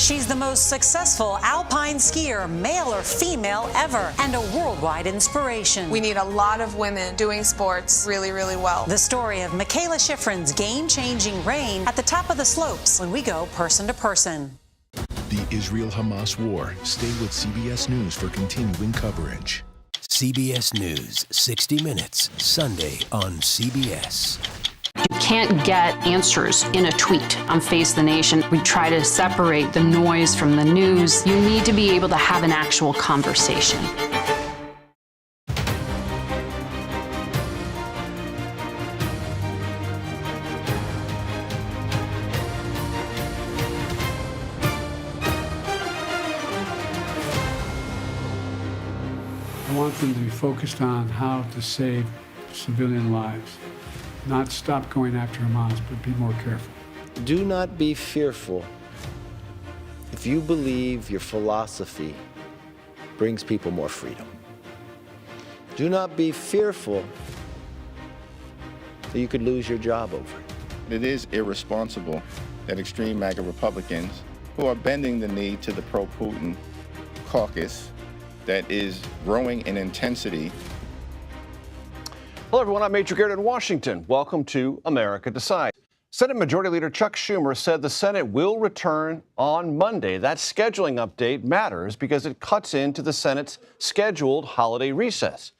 She's the most successful alpine skier, male or female, ever, and a worldwide inspiration. We need a lot of women doing sports really, really well. The story of Michaela Schifrin's game-changing reign at the top of the slopes when we go person to person. The Israel-Hamas war. Stay with CBS News for continuing coverage. CBS News, 60 Minutes, Sunday on CBS. You can't get answers in a tweet on Face the Nation. We try to separate the noise from the news. You need to be able to have an actual conversation. I want them to be focused on how to save civilian lives, not stop going after Hamas, but be more careful. Do not be fearful if you believe your philosophy brings people more freedom. Do not be fearful that you could lose your job over it. It is irresponsible that extreme MAGA Republicans who are bending the knee to the pro-Putin caucus that is growing in intensity. Hello, everyone. I'm Major Garrett in Washington. Welcome to America Decides. Senate Majority Leader Chuck Schumer said the Senate will return on Monday. That scheduling update matters because it cuts into the Senate's scheduled holiday recess.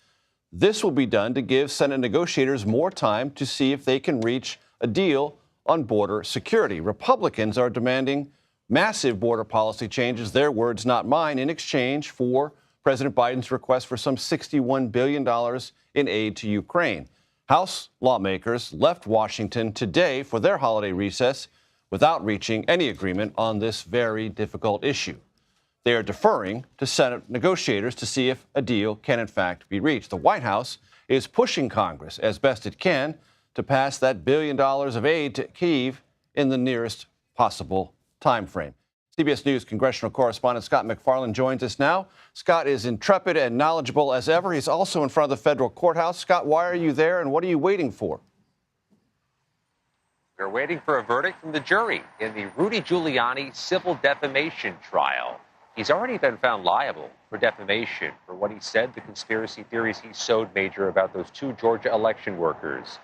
This will be done to give Senate negotiators more time to see if they can reach a deal on border security. Republicans are demanding massive border policy changes, their words, not mine, in exchange for President Biden's request for some $61 billion in aid to Ukraine. House lawmakers left Washington today for their holiday recess without reaching any agreement on this very difficult issue. They are deferring to Senate negotiators to see if a deal can in fact be reached. The White House is pushing Congress as best it can to pass that $1 billion of aid to Kyiv in the nearest possible time frame. CBS News congressional correspondent Scott MacFarlane joins us now. Scott is intrepid and knowledgeable as ever. He's also in front of the federal courthouse. Scott, why are you there and what are you waiting for? We're waiting for a verdict from the jury in the Rudy Giuliani civil defamation trial. He's already been found liable for defamation for what he said, the conspiracy theories he sowed, Major, about those 2 Georgia election workers.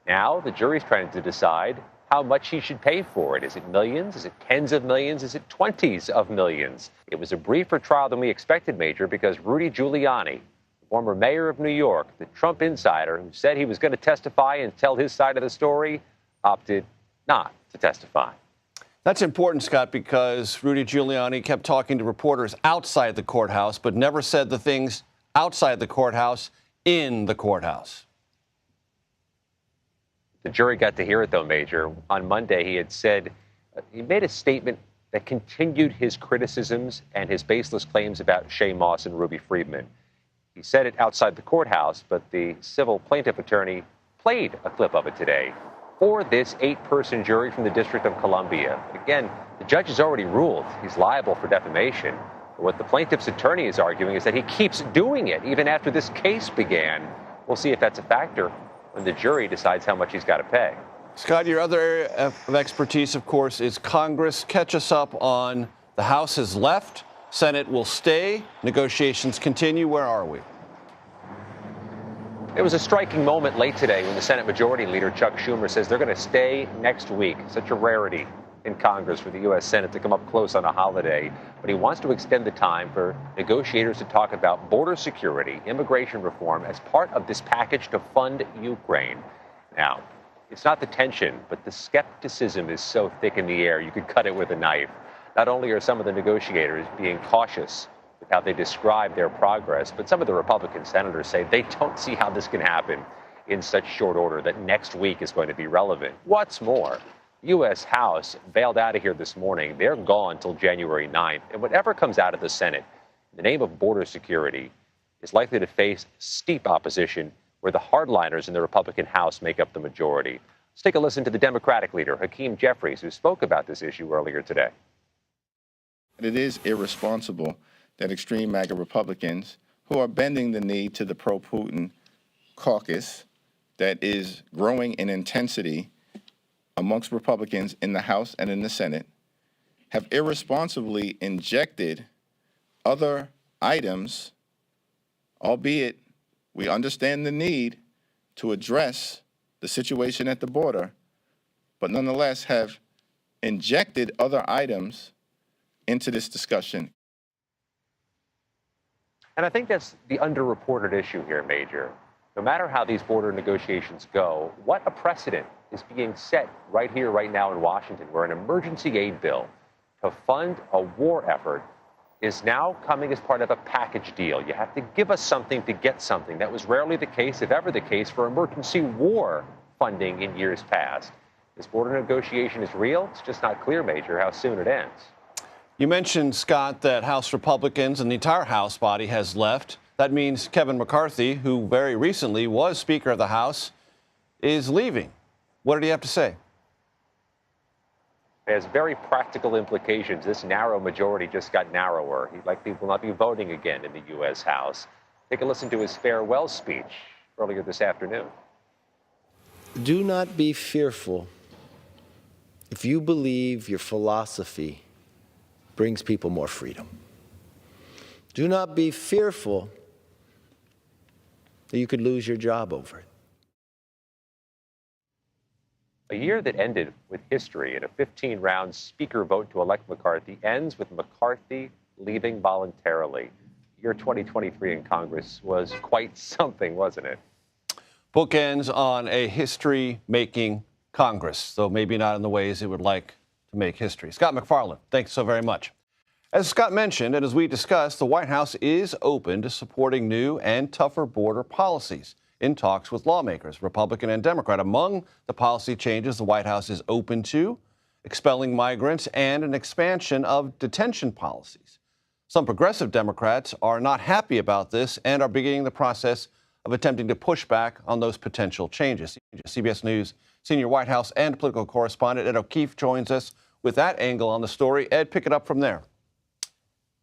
Now the jury's trying to decide how much he should pay for it. Is it millions? Is it tens of millions? Is it 20s of millions? It was a briefer trial than we expected, Major, because Rudy Giuliani, the former mayor of New York, the Trump insider who said he was going to testify and tell his side of the story, opted not to testify. That's important, Scott, because Rudy Giuliani kept talking to reporters outside the courthouse, but never said the things outside the courthouse in the courthouse. The jury got to hear it, though, Major. On Monday, he had said he made a statement that continued his criticisms and his baseless claims about Shay Moss and Ruby Freedman. He said it outside the courthouse, but the civil plaintiff attorney played a clip of it today for this 8-person jury from the District of Columbia. Again, the judge has already ruled he's liable for defamation. But what the plaintiff's attorney is arguing is that he keeps doing it even after this case began. We'll see if that's a factor when the jury decides how much he's got to pay. Scott, your other area of expertise, of course, is Congress. Catch us up on the House has left, Senate will stay, negotiations continue. Where are we? It was a striking moment late today when the Senate Majority Leader Chuck Schumer says they're going to stay next week. Such a rarity in Congress for the U.S. Senate to come up close on a holiday. But he wants to extend the time for negotiators to talk about border security, immigration reform as part of this package to fund Ukraine. Now, it's not the tension, but the skepticism is so thick in the air you could cut it with a knife. Not only are some of the negotiators being cautious with how they describe their progress, but some of the Republican senators say they don't see how this can happen in such short order, that next week is going to be relevant. What's more, U.S. House bailed out of here this morning. They're gone till January 9th. And whatever comes out of the Senate in the name of border security is likely to face steep opposition where the hardliners in the Republican House make up the majority. Let's take a listen to the Democratic leader, Hakeem Jeffries, who spoke about this issue earlier today. It is irresponsible that extreme MAGA Republicans who are bending the knee to the pro-Putin caucus that is growing in intensity amongst Republicans in the House and in the Senate have irresponsibly injected other items, albeit we understand the need to address the situation at the border, but nonetheless have injected other items into this discussion. And I think that's the underreported issue here, Major. No matter how these border negotiations go, what a precedent is being set right here, right now in Washington, where an emergency aid bill to fund a war effort is now coming as part of a package deal. You have to give us something to get something. That was rarely the case, if ever the case, for emergency war funding in years past. This border negotiation is real. It's just not clear, Major, how soon it ends. You mentioned, Scott, that House Republicans and the entire House body has left. That means Kevin McCarthy, who very recently was Speaker of the House, is leaving. What did he have to say? It has very practical implications. This narrow majority just got narrower. He likely will not be voting again in the U.S. House. Take a listen to his farewell speech earlier this afternoon. Do not be fearful if you believe your philosophy brings people more freedom. Do not be fearful that you could lose your job over it. A year that ended with history in a 15-round speaker vote to elect McCarthy ends with McCarthy leaving voluntarily. Year 2023 in Congress was quite something, wasn't it? Bookends on a history-making Congress, though maybe not in the ways it would like to make history. Scott MacFarlane, thanks so very much. As Scott mentioned, and as we discussed, the White House is open to supporting new and tougher border policies in talks with lawmakers, Republican and Democrat. Among the policy changes the White House is open to expelling migrants and an expansion of detention policies. Some progressive Democrats are not happy about this and are beginning the process of attempting to push back on those potential changes. CBS News senior White House and political correspondent Ed O'Keefe joins us with that angle on the story. Ed, pick it up from there.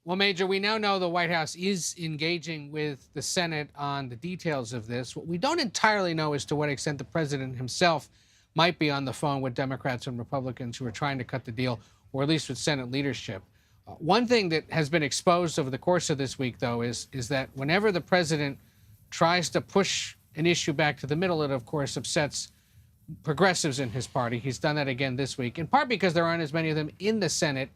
Well, Major, we now know the White House is engaging with the Senate on the details of this. What we don't entirely know is to what extent the president himself might be on the phone with Democrats and Republicans who are trying to cut the deal, or at least with Senate leadership. One thing that has been exposed over the course of this week, though, is that whenever the president tries to push an issue back to the middle, it, of course, upsets progressives in his party. He's done that again this week, in part because there aren't as many of them in the Senate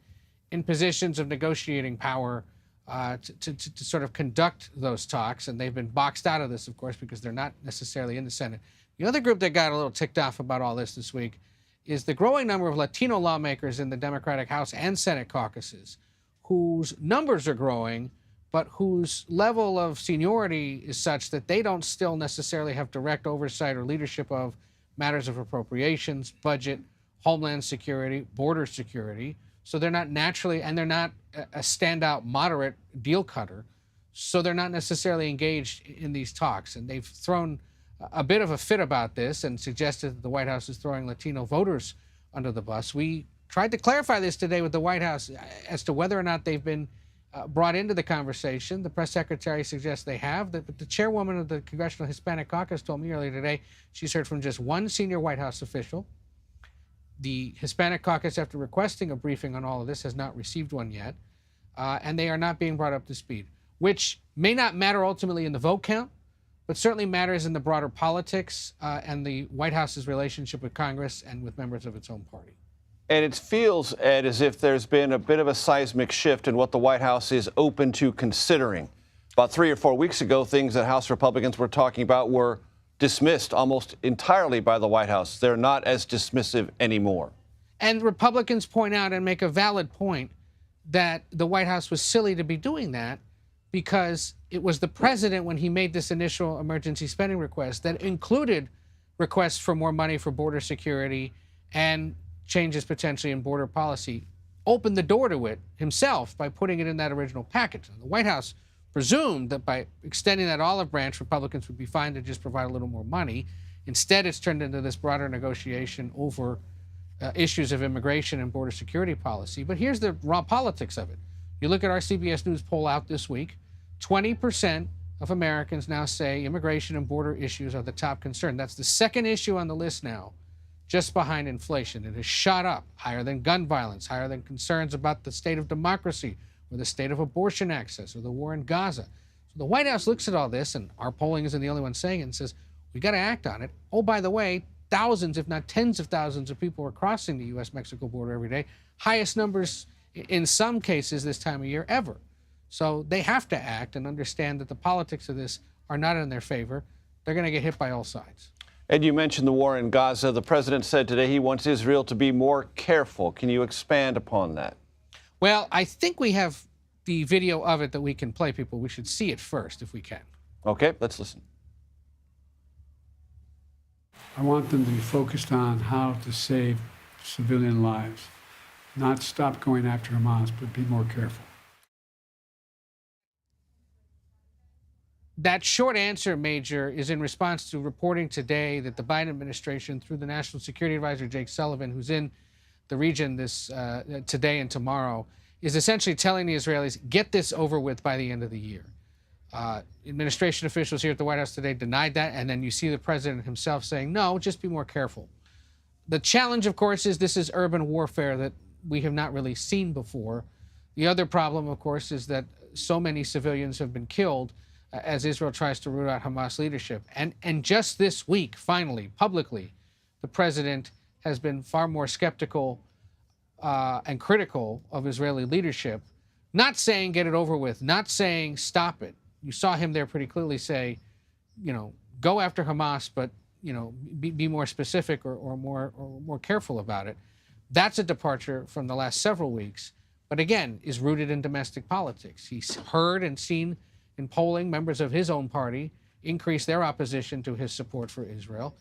in positions of negotiating power to sort of conduct those talks. And they've been boxed out of this, of course, because they're not necessarily in the Senate. The other group that got a little ticked off about all this week is the growing number of Latino lawmakers in the Democratic House and Senate caucuses whose numbers are growing, but whose level of seniority is such that they don't still necessarily have direct oversight or leadership of matters of appropriations, budget, homeland security, border security. So they're not naturally, and they're not a standout moderate deal cutter. So they're not necessarily engaged in these talks. And they've thrown a bit of a fit about this and suggested that the White House is throwing Latino voters under the bus. We tried to clarify this today with the White House as to whether or not they've been brought into the conversation. The press secretary suggests they have. But the chairwoman of the Congressional Hispanic Caucus told me earlier today she's heard from just one senior White House official. The Hispanic Caucus, after requesting a briefing on all of this, has not received one yet. And they are not being brought up to speed, which may not matter ultimately in the vote count, but certainly matters in the broader politics and the White House's relationship with Congress and with members of its own party. And it feels, Ed, as if there's been a bit of a seismic shift in what the White House is open to considering. About 3 or 4 weeks ago, things that House Republicans were talking about were dismissed almost entirely by the White House. They're not as dismissive anymore. And Republicans point out and make a valid point that the White House was silly to be doing that because it was the president, when he made this initial emergency spending request, that included requests for more money for border security and changes potentially in border policy, opened the door to it himself by putting it in that original package. And the White House presumed that by extending that olive branch, Republicans would be fine to just provide a little more money. Instead, it's turned into this broader negotiation over issues of immigration and border security policy. But here's the raw politics of it. You look at our CBS News poll out this week, 20% of Americans now say immigration and border issues are the top concern. That's the second issue on the list now just behind inflation. It has shot up, higher than gun violence, higher than concerns about the state of democracy or the state of abortion access or the war in Gaza. So the White House looks at all this, and our polling isn't the only one saying it, and says, we got to act on it. Oh, by the way, thousands, if not tens of thousands of people are crossing the U.S.-Mexico border every day. Highest numbers in some cases this time of year ever. So they have to act and understand that the politics of this are not in their favor. They're going to get hit by all sides. Ed, you mentioned the war in Gaza. The president said today he wants Israel to be more careful. Can you expand upon that? Well, I think we have the video of it that we can play people. We should see it first if we can. Okay, let's listen. I want them to be focused on how to save civilian lives, not stop going after Hamas, but be more careful. That short answer, Major, is in response to reporting today that the Biden administration, through the National Security Advisor Jake Sullivan, who's in the region this today and tomorrow, is essentially telling the Israelis, get this over with by the end of the year. Administration officials here at the White House today denied that, and then you see the president himself saying, no, just be more careful. The challenge, of course, is this is urban warfare that we have not really seen before. The other problem, of course, is that so many civilians have been killed as Israel tries to root out Hamas leadership. And just this week, finally, publicly, the president has been far more skeptical and critical of Israeli leadership, not saying get it over with, not saying stop it. You saw him there pretty clearly say, go after Hamas, but, be more specific or more careful about it. That's a departure from the last several weeks, but again, is rooted in domestic politics. He's heard and seen in polling members of his own party increase their opposition to his support for Israel.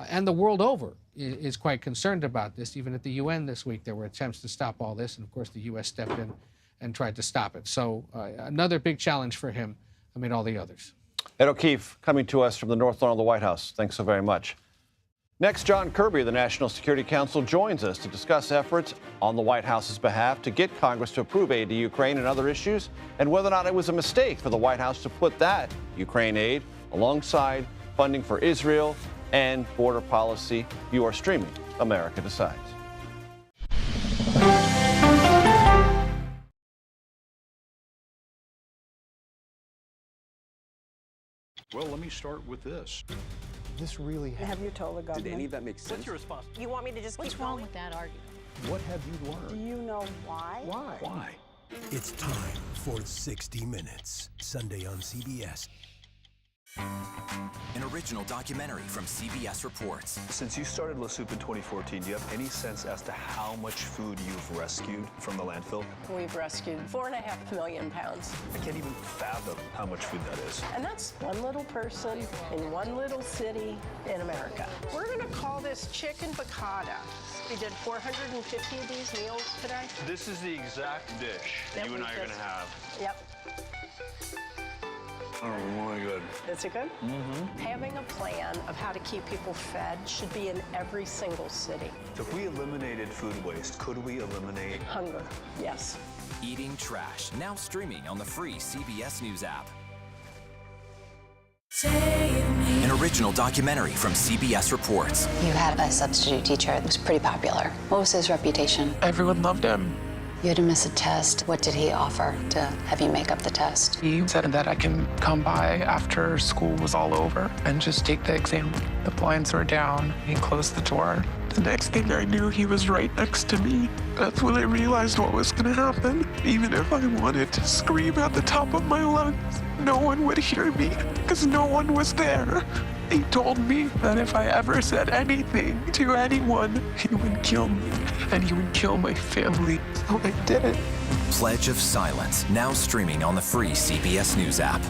And the world over is quite concerned about this. Even at the UN this week, there were attempts to stop all this. And of course, the U.S. stepped in and tried to stop it. So another big challenge for him amid all the others. Ed O'Keefe coming to us from the North Lawn of the White House. Thanks so very much. Next, John Kirby of the National Security Council joins us to discuss efforts on the White House's behalf to get Congress to approve aid to Ukraine and other issues, and whether or not it was a mistake for the White House to put that Ukraine aid alongside funding for Israel and border policy. You are streaming America Decides. Well, let me start with this. This really happened. Have you told the government? Did any of that make sense? What's your response? You want me to just What's wrong with that argument? What have you learned? Do you know why? Why? It's time for 60 Minutes, Sunday on CBS. An original documentary from CBS Reports. Since you started La Soup in 2014, do you have any sense as to how much food you've rescued from the landfill? We've rescued 4.5 million pounds. I can't even fathom how much food that is. And that's one little person in one little city in America. We're going to call this chicken piccata. We did 450 of these meals today. This is the exact dish that you and I are going to have. Yep. Oh my God. Is it good? Mm-hmm. Having a plan of how to keep people fed should be in every single city. If we eliminated food waste, could we eliminate hunger? Yes. Eating Trash, now streaming on the free CBS News app. An original documentary from CBS Reports. You had a substitute teacher that was pretty popular. What was his reputation? Everyone loved him. You had to miss a test. What did he offer to have you make up the test? He said that I can come by after school was all over and just take the exam. The blinds were down. He closed the door. The next thing I knew, he was right next to me. That's when I realized what was going to happen. Even if I wanted to scream at the top of my lungs, no one would hear me because no one was there. He told me that if I ever said anything to anyone, he would kill me and he would kill my family. So I did it. Pledge of Silence, now streaming on the free CBS News app.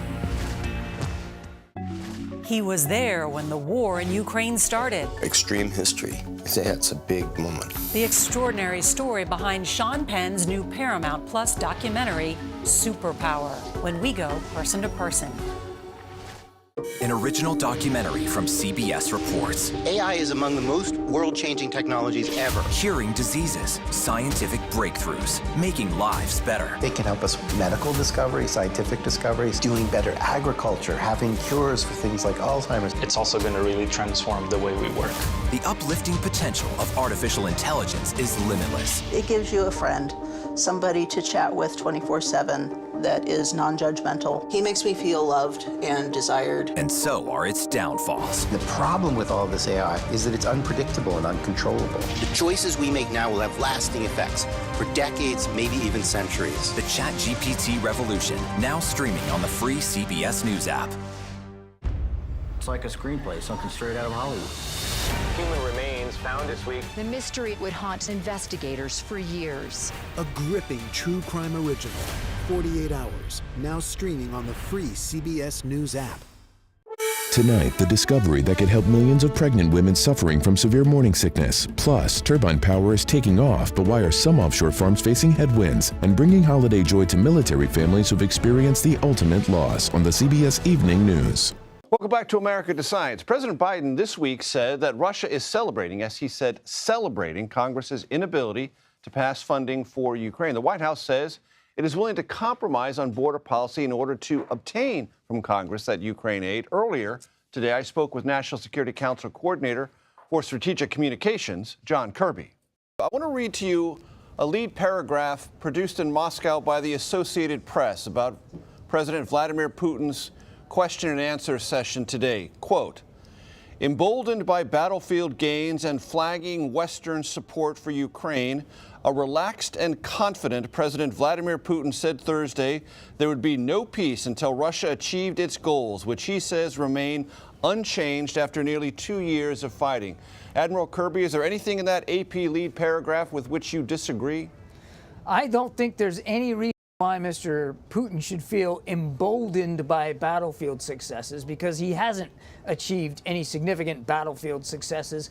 He was there when the war in Ukraine started. Extreme history. It's a big moment. The extraordinary story behind Sean Penn's new Paramount Plus documentary, Superpower, when we go person to person. An original documentary from CBS reports. AI is among the most world-changing technologies ever. Curing diseases, scientific breakthroughs, making lives better. They can help us with medical discoveries, scientific discoveries, doing better agriculture, having cures for things like Alzheimer's. It's also going to really transform the way we work. The uplifting potential of artificial intelligence is limitless. It gives you a friend, somebody to chat with 24/7 that is non-judgmental. He makes me feel loved and desired. And so are its downfalls. The problem with all this AI is that it's unpredictable and uncontrollable. The choices we make now will have lasting effects for decades, maybe even centuries. The ChatGPT revolution, now streaming on the free CBS News app. It's like a screenplay, something straight out of Hollywood. Human remains found this week. The mystery would haunt investigators for years. A gripping true crime original, 48 Hours, now streaming on the free CBS News app. Tonight, the discovery that could help millions of pregnant women suffering from severe morning sickness. Plus, turbine power is taking off, but why are some offshore farms facing headwinds? And bringing holiday joy to military families who've experienced the ultimate loss on the CBS Evening News. Welcome back to America Decides. President Biden this week said that Russia is celebrating, as he said, celebrating Congress's inability to pass funding for Ukraine. The White House says it is willing to compromise on border policy in order to obtain from Congress that Ukraine aid. Earlier today, I spoke with National Security Council Coordinator for Strategic Communications, John Kirby. I want to read to you a lead paragraph produced in Moscow by the Associated Press about President Vladimir Putin's question and answer session today. Quote, emboldened by battlefield gains and flagging Western support for Ukraine, a relaxed and confident President Vladimir Putin said Thursday there would be no peace until Russia achieved its goals, which he says remain unchanged after nearly 2 years of fighting. Admiral Kirby, is there anything in that AP lead paragraph with which you disagree? I don't think there's any reason why Mr. Putin should feel emboldened by battlefield successes, because he hasn't achieved any significant battlefield successes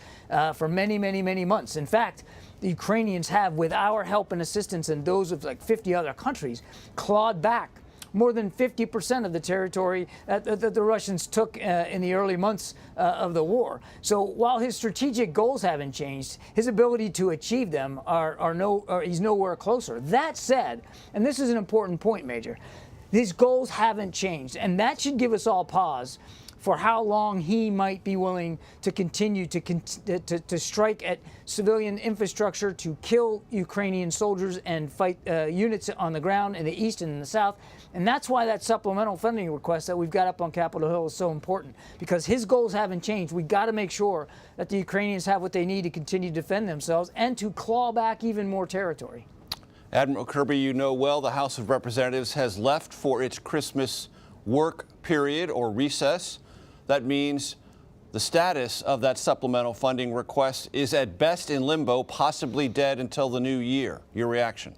for many, many, many months. In fact, the Ukrainians have, with our help and assistance and those of like 50 other countries, clawed back more than 50% of the territory that the Russians took in the early months of the war. So while his strategic goals haven't changed, his ability to achieve them he's nowhere closer. That said, and this is an important point, Major, his goals haven't changed, and that should give us all pause for how long he might be willing to continue to strike at civilian infrastructure, to kill Ukrainian soldiers and fight units on the ground in the east and in the south. And that's why that supplemental funding request that we've got up on Capitol Hill is so important, because his goals haven't changed. We've got to make sure that the Ukrainians have what they need to continue to defend themselves and to claw back even more territory. Admiral Kirby, you know well the House of Representatives has left for its Christmas work period or recess. That means the status of that supplemental funding request is at best in limbo, possibly dead until the new year. Your reaction?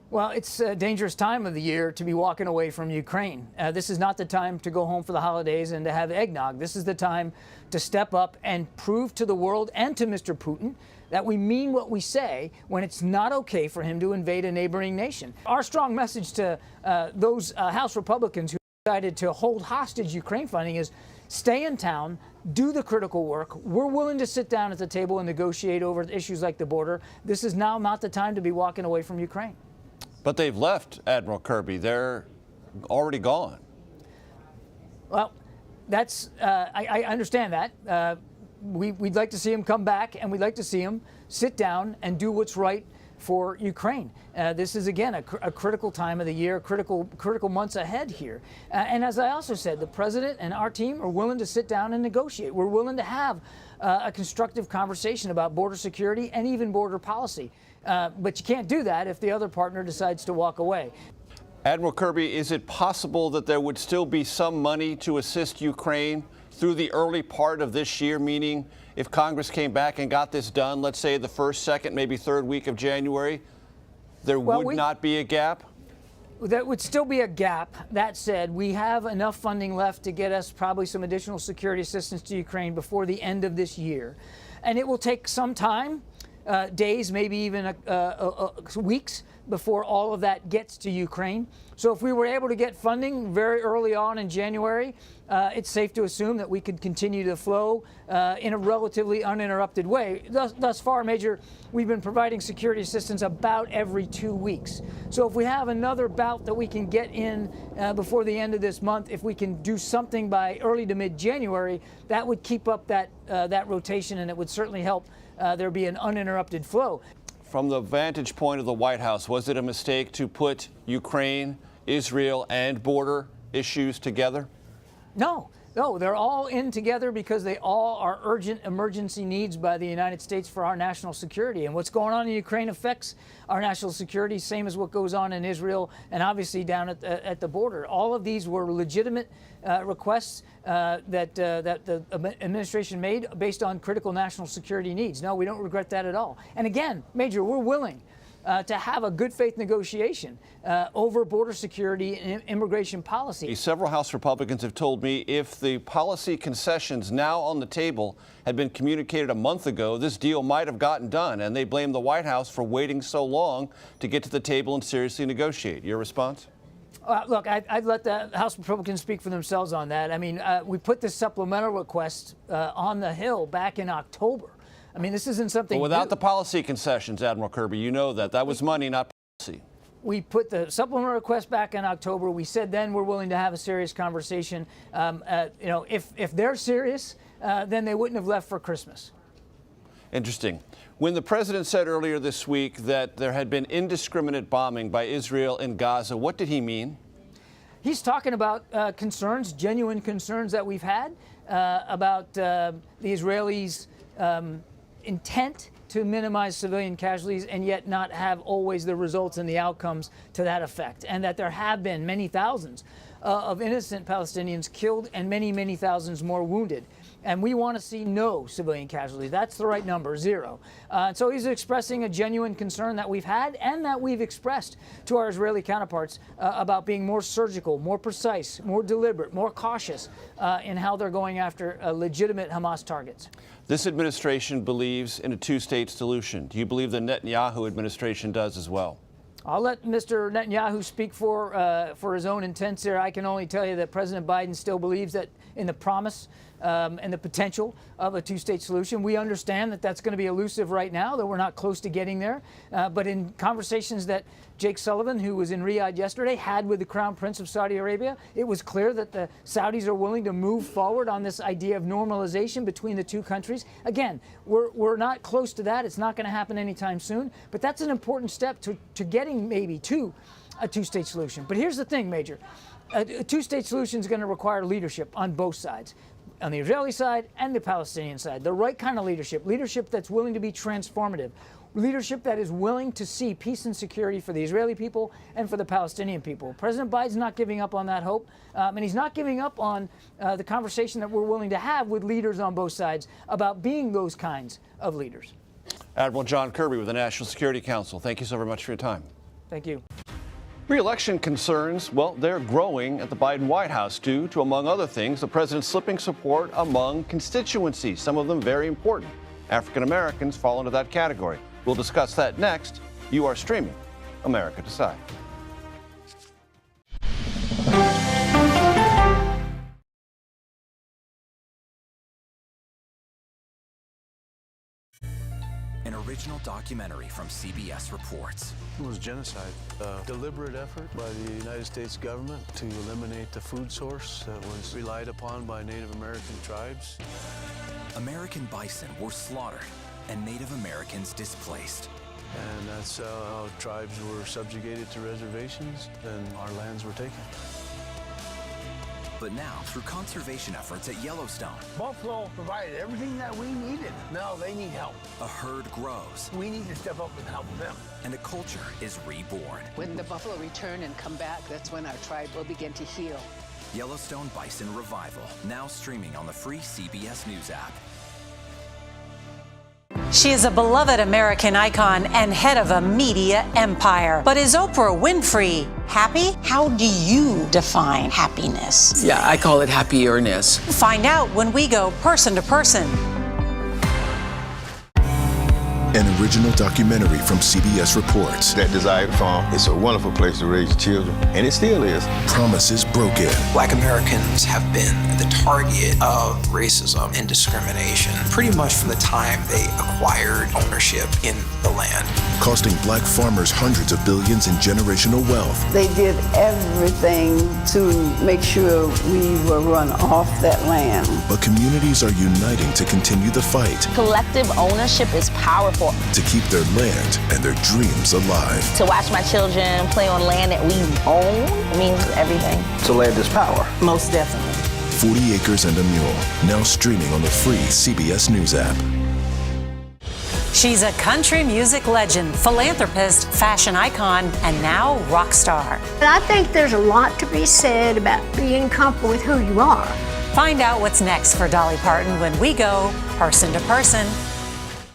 Well, it's a dangerous time of the year to be walking away from Ukraine. This is not the time to go home for the holidays and to have eggnog. This is the time to step up and prove to the world and to Mr. Putin that we mean what we say when it's not okay for him to invade a neighboring nation. Our strong message to those House Republicans who decided to hold hostage Ukraine funding is stay in town, do the critical work. We're willing to sit down at the table and negotiate over issues like the border. This is now not the time to be walking away from Ukraine. But they've left, Admiral Kirby. They're already gone. Well, that's I understand that. We'd like to see him come back, and we'd like to see him sit down and do what's right for Ukraine. This is, again, a critical time of the year, critical months ahead here. And as I also said, the president and our team are willing to sit down and negotiate. We're willing to have a constructive conversation about border security and even border policy. But you can't do that if the other partner decides to walk away. Admiral Kirby, is it possible that there would still be some money to assist Ukraine through the early part of this year, meaning if Congress came back and got this done, let's say the first, second, maybe third week of January, there would not be a gap? That would still be a gap. That said, we have enough funding left to get us probably some additional security assistance to Ukraine before the end of this year. And it will take some time, days, maybe even weeks, before all of that gets to Ukraine. So if we were able to get funding very early on in January, it's safe to assume that we could continue to flow in a relatively uninterrupted way. Thus far, Major, we've been providing security assistance about every 2 weeks. So if we have another bout that we can get in before the end of this month, if we can do something by early to mid-January, that would keep up that rotation, and it would certainly help there be an uninterrupted flow. From the vantage point of the White House, was it a mistake to put Ukraine, Israel, and border issues together? No, they're all in together because they all are urgent emergency needs by the United States for our national security. And what's going on in Ukraine affects our national security, same as what goes on in Israel and obviously down at the border. All of these were legitimate requests that the administration made based on critical national security needs. No, we don't regret that at all. And again, Major, we're willing to have a good faith negotiation over border security and immigration policy. Several House Republicans have told me if the policy concessions now on the table had been communicated a month ago, this deal might have gotten done, and they blame the White House for waiting so long to get to the table and seriously negotiate. Your response? Look, I'd let the House Republicans speak for themselves on that. I mean, we put this supplemental request on the Hill back in October. I mean, this isn't something. But without the policy concessions, Admiral Kirby, you know that was money, not policy. We put the supplemental request back in October. We said then we're willing to have a serious conversation. If they're serious, then they wouldn't have left for Christmas. Interesting. When the president said earlier this week that there had been indiscriminate bombing by Israel in Gaza, what did he mean? He's talking about concerns, genuine concerns that we've had about the Israelis' intent to minimize civilian casualties and yet not have always the results and the outcomes to that effect, and that there have been many thousands of innocent Palestinians killed and many, many thousands more wounded. And we want to see no civilian casualties. That's the right number, 0. So he's expressing a genuine concern that we've had and that we've expressed to our Israeli counterparts about being more surgical, more precise, more deliberate, more cautious in how they're going after legitimate Hamas targets. This administration believes in a two-state solution. Do you believe the Netanyahu administration does as well? I'll let Mr. Netanyahu speak for his own intents here. I can only tell you that President Biden still believes that in the promise and the potential of a two-state solution. We understand that that's going to be elusive right now, that we're not close to getting there. But in conversations that Jake Sullivan, who was in Riyadh yesterday, had with the Crown Prince of Saudi Arabia, it was clear that the Saudis are willing to move forward on this idea of normalization between the two countries. Again, we're not close to that. It's not going to happen anytime soon. But that's an important step to getting maybe to a two-state solution. But here's the thing, Major. A two-state solution is going to require leadership on both sides, on the Israeli side and the Palestinian side. The right kind of leadership that's willing to be transformative, leadership that is willing to see peace and security for the Israeli people and for the Palestinian people. President Biden's not giving up on that hope, and he's not giving up on the conversation that we're willing to have with leaders on both sides about being those kinds of leaders. Admiral John Kirby with the National Security Council, thank you so very much for your time. Thank you. Re-election concerns, well, they're growing at the Biden White House due to, among other things, the president's slipping support among constituencies, some of them very important. African Americans fall into that category. We'll discuss that next. You are streaming America Decide. An original documentary from CBS reports. It was genocide, a deliberate effort by the United States government to eliminate the food source that was relied upon by Native American tribes. American bison were slaughtered and Native Americans displaced. And that's how tribes were subjugated to reservations and our lands were taken. But now, through conservation efforts at Yellowstone, Buffalo provided everything that we needed. Now they need help. a herd grows. We need to step up and help them. And a culture is reborn. When the buffalo return and come back, that's when our tribe will begin to heal. Yellowstone Bison Revival, now streaming on the free CBS News app. She is a beloved American icon and head of a media empire. But is Oprah Winfrey happy? How do you define happiness? Yeah, I call it happierness. Find out when we go person to person. An original documentary from CBS Reports. That desired farm is a wonderful place to raise children, and it still is. Promises broken. Black Americans have been the target of racism and discrimination pretty much from the time they acquired ownership in the land. Costing black farmers hundreds of billions in generational wealth. They did everything to make sure we were run off that land. But communities are uniting to continue the fight. Collective ownership is powerful. To keep their land and their dreams alive. To watch my children play on land that we own means everything. So land is power. Most definitely. 40 Acres and a Mule, now streaming on the free CBS News app. She's a country music legend, philanthropist, fashion icon, and now rock star. I think there's a lot to be said about being comfortable with who you are. Find out what's next for Dolly Parton when we go person to person.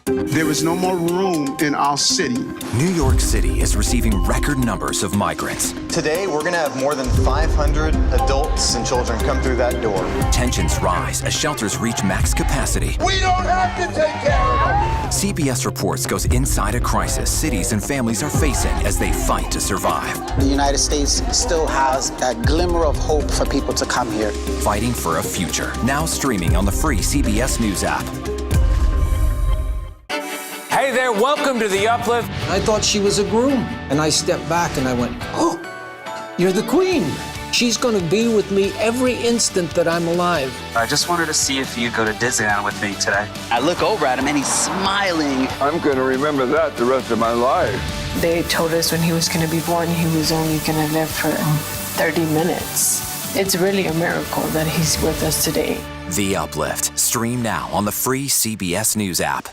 There is no more room in our city. New York City is receiving record numbers of migrants. Today, we're going to have more than 500 adults and children come through that door. Tensions rise as shelters reach max capacity. We don't have to take care of them. CBS Reports goes inside a crisis cities and families are facing as they fight to survive. The United States still has that glimmer of hope for people to come here. Fighting for a future, now streaming on the free CBS News app. Hey there, welcome to The Uplift. I thought she was a groom, and I stepped back and I went, oh, you're the queen. She's going to be with me every instant that I'm alive. I just wanted to see if you'd go to Disneyland with me today. I look over at him and he's smiling. I'm going to remember that the rest of my life. They told us when he was going to be born, he was only going to live for 30 minutes. It's really a miracle that he's with us today. The Uplift. Stream now on the free CBS News app.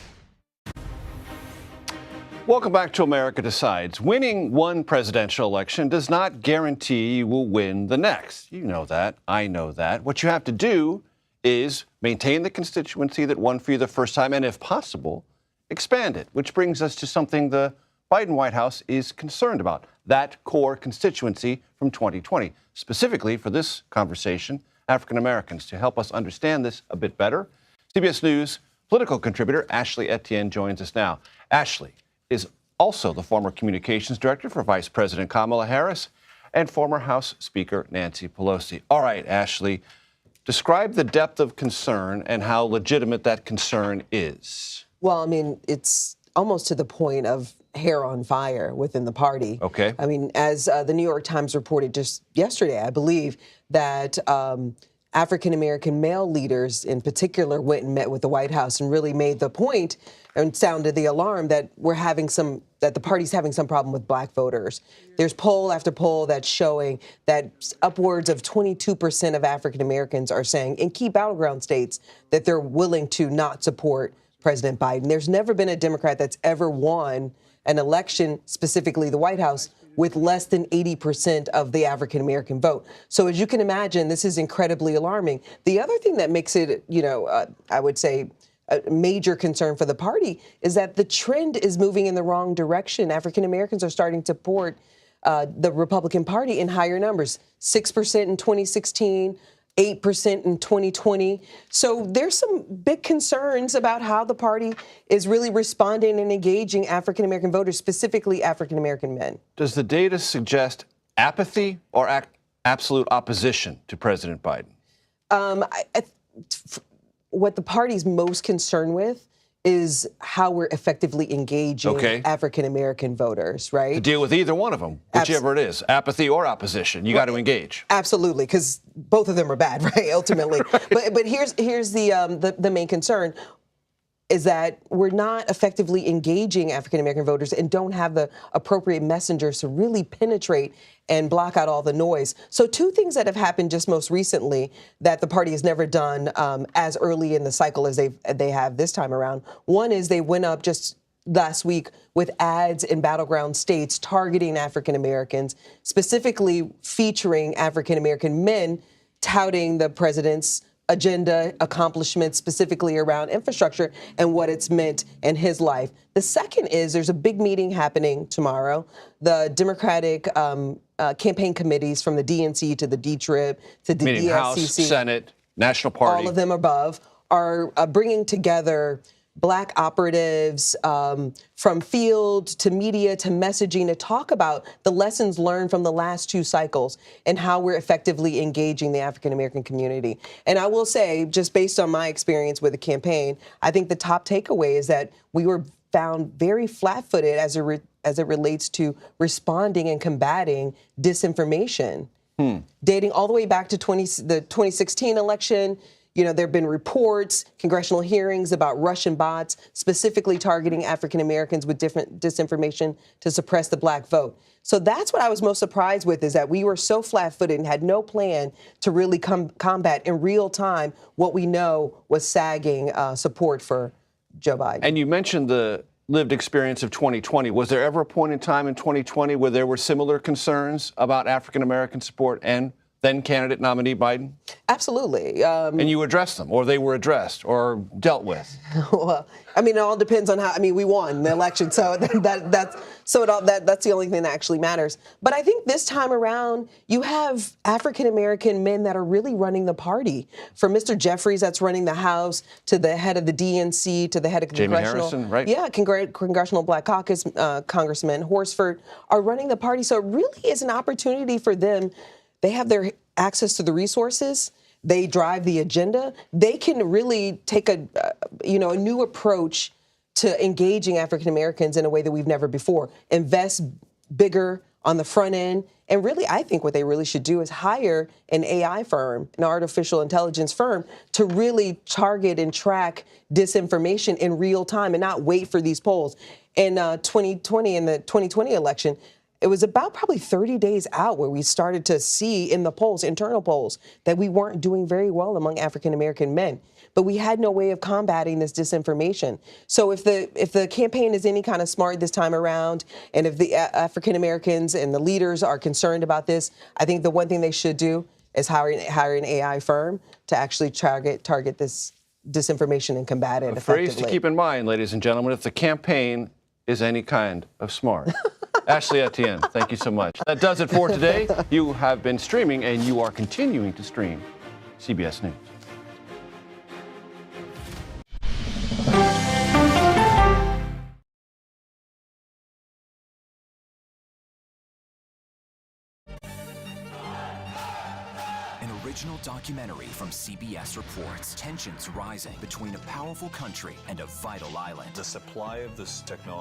Welcome back to America Decides. Winning one presidential election does not guarantee you will win the next. You know that. I know that. What you have to do is maintain the constituency that won for you the first time and, if possible, expand it, which brings us to something the Biden White House is concerned about, that core constituency from 2020. Specifically for this conversation, African Americans. To help us understand this a bit better, CBS News political contributor Ashley Etienne joins us now. Ashley is also the former communications director for Vice President Kamala Harris and former House Speaker Nancy Pelosi. All right, Ashley, describe the depth of concern and how legitimate that concern is. Well, I mean, it's almost to the point of hair on fire within the party. Okay. I mean, as the New York Times reported just yesterday, I believe, that African-American male leaders in particular went and met with the White House and really made the point and sounded the alarm that that the party's having some problem with black voters. There's poll after poll that's showing that upwards of 22% of African-Americans are saying in key battleground states that they're willing to not support President Biden. There's never been a Democrat that's ever won an election, specifically the White House, with less than 80% of the African-American vote. So as you can imagine, this is incredibly alarming. The other thing that makes it, I would say, a major concern for the party is that the trend is moving in the wrong direction. African-Americans are starting to support the Republican Party in higher numbers, 6% in 2016, 8% in 2020. So there's some big concerns about how the party is really responding and engaging African-American voters, specifically African-American men. Does the data suggest apathy or absolute opposition to President Biden? What the party's most concerned with is how we're effectively engaging African-American voters, right? To deal with either one of them, whichever it is, apathy or opposition, you got to engage. Absolutely, because both of them are bad, right, ultimately. but here's the main concern is that we're not effectively engaging African-American voters and don't have the appropriate messengers to really penetrate and block out all the noise. So two things that have happened just most recently that the party has never done as early in the cycle as they have this time around. One is they went up just last week with ads in battleground states targeting African-Americans, specifically featuring African-American men touting the president's agenda, accomplishments, specifically around infrastructure and what it's meant in his life. The second is there's a big meeting happening tomorrow. The Democratic campaign committees from the DNC to the D-Trib to the Meaning DSCC. House, Senate, National Party. All of them above are bringing together Black operatives from field to media to messaging to talk about the lessons learned from the last 2 cycles and how we're effectively engaging the African American community. And I will say, just based on my experience with the campaign, I think the top takeaway is that we were found very flat-footed as it relates to responding and combating disinformation. Dating all the way back to the 2016 election, you know, there have been reports, congressional hearings about Russian bots specifically targeting African Americans with different disinformation to suppress the Black vote. So that's what I was most surprised with, is that we were so flat-footed and had no plan to really combat in real time what we know was sagging support for Joe Biden. And you mentioned the lived experience of 2020. Was there ever a point in time in 2020 where there were similar concerns about African American support and then candidate nominee Biden? Absolutely. And you addressed them, or they were addressed or dealt with? Well, I mean, it all depends on how. I mean, we won the election, so that's the only thing that actually matters. But I think this time around, you have African American men that are really running the party. From Mr. Jeffries, that's running the House, to the head of the DNC, to the head of congressional, Harrison, right? Yeah, Congressional Black Caucus, Congressman Horsford are running the party. So it really is an opportunity for them. They have their access to the resources. They drive the agenda. They can really take a new approach to engaging African Americans in a way that we've never before. Invest bigger on the front end. And really, I think what they really should do is hire an AI firm, an artificial intelligence firm, to really target and track disinformation in real time and not wait for these polls. In 2020, in the 2020 election, it was about probably 30 days out where we started to see in the polls, internal polls, that we weren't doing very well among African American men. But we had no way of combating this disinformation. So if the campaign is any kind of smart this time around, and if the African Americans and the leaders are concerned about this, I think the one thing they should do is hire an AI firm to actually target this disinformation and combat it effectively. A phrase to keep in mind, ladies and gentlemen, if the campaign is any kind of smart. Ashley Etienne, thank you so much. That does it for today. You have been streaming, and you are continuing to stream CBS News. An original documentary from CBS reports tensions rising between a powerful country and a vital island. The supply of this technology